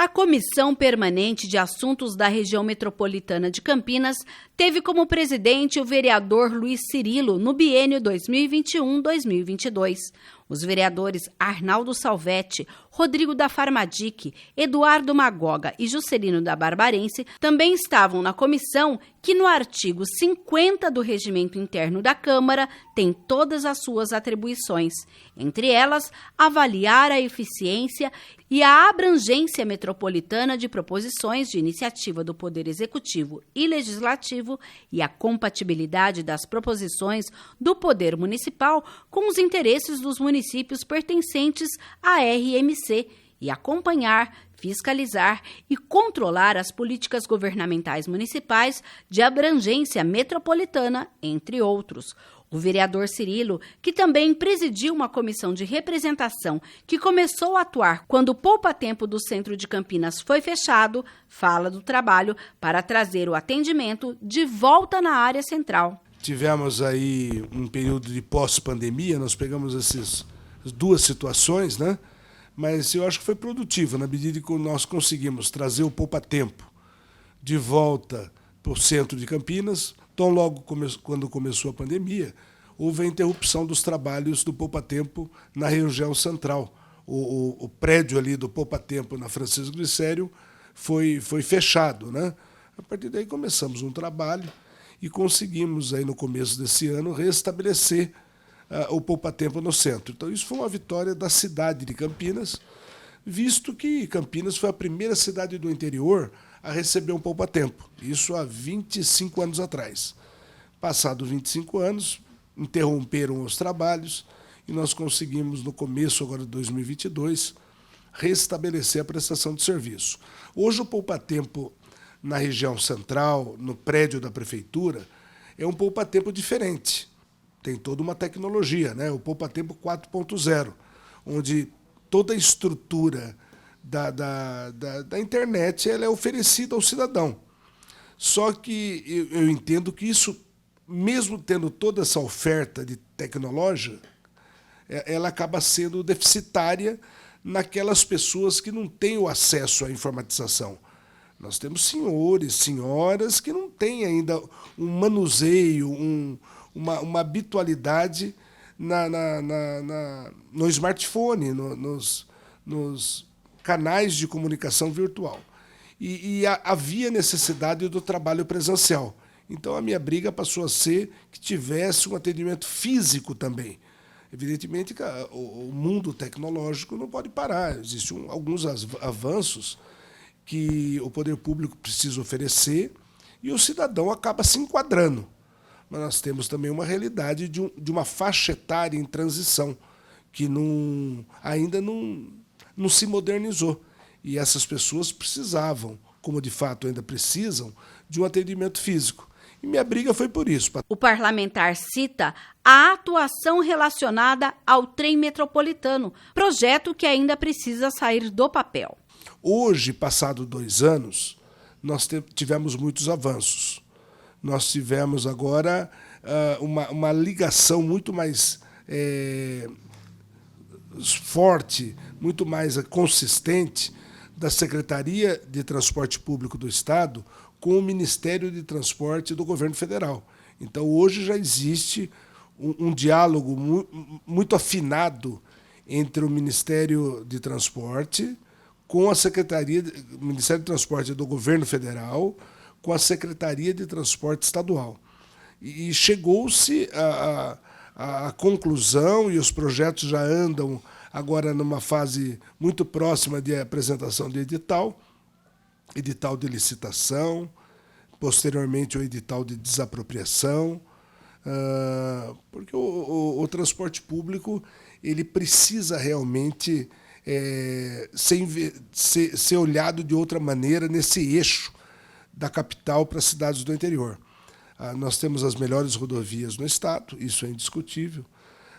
A Comissão Permanente de Assuntos da Região Metropolitana de Campinas teve como presidente o vereador Luiz Cirilo no biênio 2021-2022. Os vereadores Arnaldo Salvetti, Rodrigo da Farmadique, Eduardo Magoga e Juscelino da Barbarense também estavam na comissão que, no artigo 50 do Regimento Interno da Câmara, tem todas as suas atribuições. Entre elas, avaliar a eficiência e a abrangência metropolitana de proposições de iniciativa do Poder Executivo e Legislativo e a compatibilidade das proposições do Poder Municipal com os interesses dos municípios pertencentes à RMC e acompanhar, fiscalizar e controlar as políticas governamentais municipais de abrangência metropolitana, entre outros. O vereador Cirilo, que também presidiu uma comissão de representação que começou a atuar quando o poupa-tempo do centro de Campinas foi fechado, fala do trabalho para trazer o atendimento de volta na área central. Tivemos aí um período de pós-pandemia, nós pegamos essas duas situações, né? Mas eu acho que foi produtivo, na medida que nós conseguimos trazer o poupa-tempo de volta para o centro de Campinas. Tão logo quando começou a pandemia, houve a interrupção dos trabalhos do poupa-tempo na região central. O prédio ali do poupa-tempo na Francisco Glicério foi fechado, né? A partir daí começamos um trabalho e conseguimos, aí, no começo desse ano, restabelecer o poupa-tempo no centro. Então, isso foi uma vitória da cidade de Campinas, visto que Campinas foi a primeira cidade do interior a receber um poupa-tempo. Isso há 25 anos atrás. Passados 25 anos, interromperam os trabalhos e nós conseguimos, no começo agora de 2022, restabelecer a prestação de serviço. Hoje, o poupa-tempo na região central, no prédio da prefeitura, é um poupa-tempo diferente. Tem toda uma tecnologia, né? O poupa-tempo 4.0, onde toda a estrutura da internet ela é oferecida ao cidadão. Só que eu entendo que isso, mesmo tendo toda essa oferta de tecnologia, ela acaba sendo deficitária naquelas pessoas que não têm o acesso à informatização. Nós temos senhores, senhoras que não têm ainda um manuseio, uma habitualidade no smartphone, nos canais de comunicação virtual. E havia necessidade do trabalho presencial. Então, a minha briga passou a ser que tivesse um atendimento físico também. Evidentemente que o mundo tecnológico não pode parar. Existem alguns avanços que o poder público precisa oferecer e o cidadão acaba se enquadrando. Mas nós temos também uma realidade de uma faixa etária em transição, que ainda não se modernizou. E essas pessoas precisavam, como de fato ainda precisam, de um atendimento físico. E minha briga foi por isso. O parlamentar cita a atuação relacionada ao trem metropolitano, projeto que ainda precisa sair do papel. Hoje, passados 2 anos, nós tivemos muitos avanços. Nós tivemos agora uma ligação muito mais forte, muito mais consistente da Secretaria de Transporte Público do Estado com o Ministério de Transporte do Governo Federal. Então, hoje já existe um diálogo muito afinado entre o Ministério de Transporte com a o Ministério de Transporte do Governo Federal, com a Secretaria de Transporte Estadual. E chegou-se à conclusão, e os projetos já andam agora numa fase muito próxima de apresentação de edital de licitação, posteriormente o edital de desapropriação, porque o transporte público ele precisa realmente ser olhado de outra maneira nesse eixo da capital para as cidades do interior. Nós temos as melhores rodovias no estado, isso é indiscutível,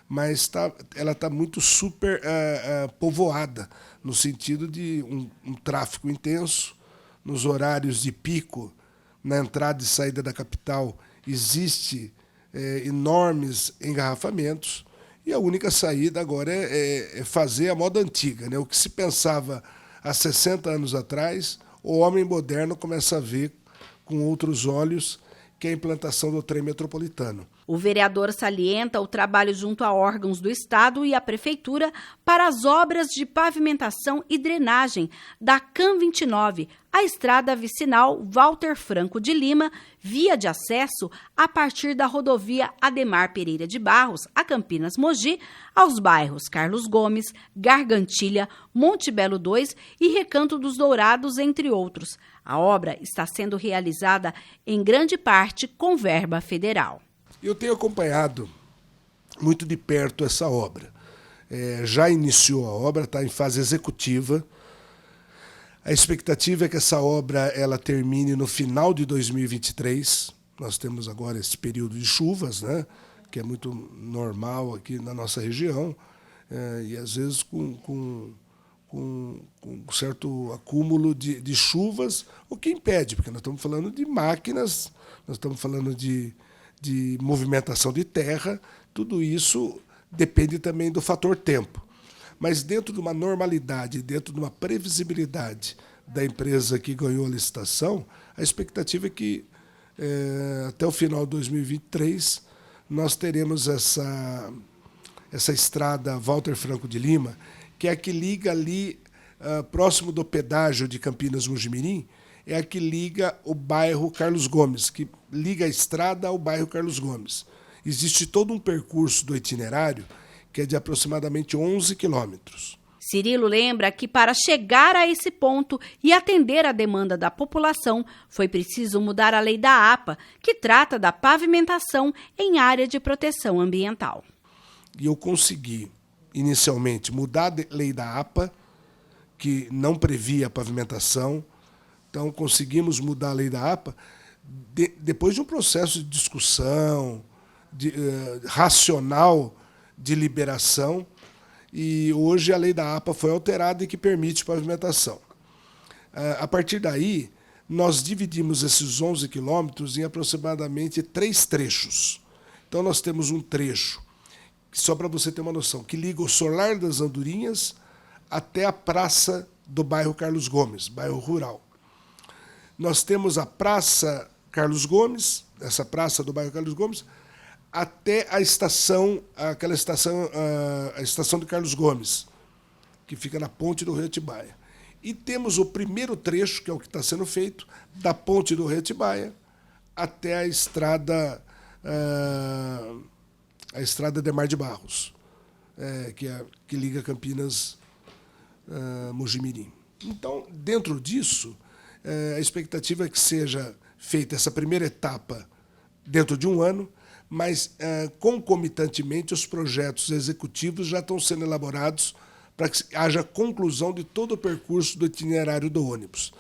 mas ela está muito super povoada, no sentido de um tráfego intenso, nos horários de pico, na entrada e saída da capital, existe enormes engarrafamentos, e a única saída agora é fazer a moda antiga, né? O que se pensava há 60 anos atrás, o homem moderno começa a ver com outros olhos que é a implantação do trem metropolitano. O vereador salienta o trabalho junto a órgãos do Estado e a Prefeitura para as obras de pavimentação e drenagem da CAM 29, a estrada vicinal Walter Franco de Lima, via de acesso a partir da rodovia Ademar Pereira de Barros, a Campinas Mogi, aos bairros Carlos Gomes, Gargantilha, Monte Belo 2 e Recanto dos Dourados, entre outros. A obra está sendo realizada em grande parte com verba federal. Eu tenho acompanhado muito de perto essa obra. Já iniciou a obra, está em fase executiva. A expectativa é que essa obra ela termine no final de 2023. Nós temos agora esse período de chuvas, né, que é muito normal aqui na nossa região, e às vezes com um certo acúmulo de chuvas, o que impede, porque nós estamos falando de máquinas, nós estamos falando de movimentação de terra, tudo isso depende também do fator tempo. Mas dentro de uma normalidade, dentro de uma previsibilidade da empresa que ganhou a licitação, a expectativa é que até o final de 2023 nós teremos essa estrada Walter Franco de Lima, que é a que liga ali, próximo do pedágio de Campinas Mojimirim, é a que liga o bairro Carlos Gomes, que liga a estrada ao bairro Carlos Gomes. Existe todo um percurso do itinerário que é de aproximadamente 11 quilômetros. Cirilo lembra que para chegar a esse ponto e atender a demanda da população, foi preciso mudar a lei da APA, que trata da pavimentação em área de proteção ambiental. E eu consegui, inicialmente, mudar a lei da APA, que não previa a pavimentação. Então, conseguimos mudar a lei da APA depois de um processo de discussão racional de liberação, e hoje a lei da APA foi alterada e que permite pavimentação. A partir daí, nós dividimos esses 11 quilômetros em aproximadamente 3 trechos. Então, nós temos um trecho, só para você ter uma noção, que liga o Solar das Andorinhas até a praça do bairro Carlos Gomes, bairro rural. Nós temos a Praça Carlos Gomes, essa praça do bairro Carlos Gomes, até a estação, a estação de Carlos Gomes, que fica na ponte do Rio Atibaia. E temos o primeiro trecho, que é o que está sendo feito, da ponte do Rio Atibaia até a estrada Ademar de Barros, que liga Campinas Mojimirim. Então, dentro disso, a expectativa é que seja feita essa primeira etapa dentro de um ano, mas, concomitantemente, os projetos executivos já estão sendo elaborados para que haja conclusão de todo o percurso do itinerário do ônibus.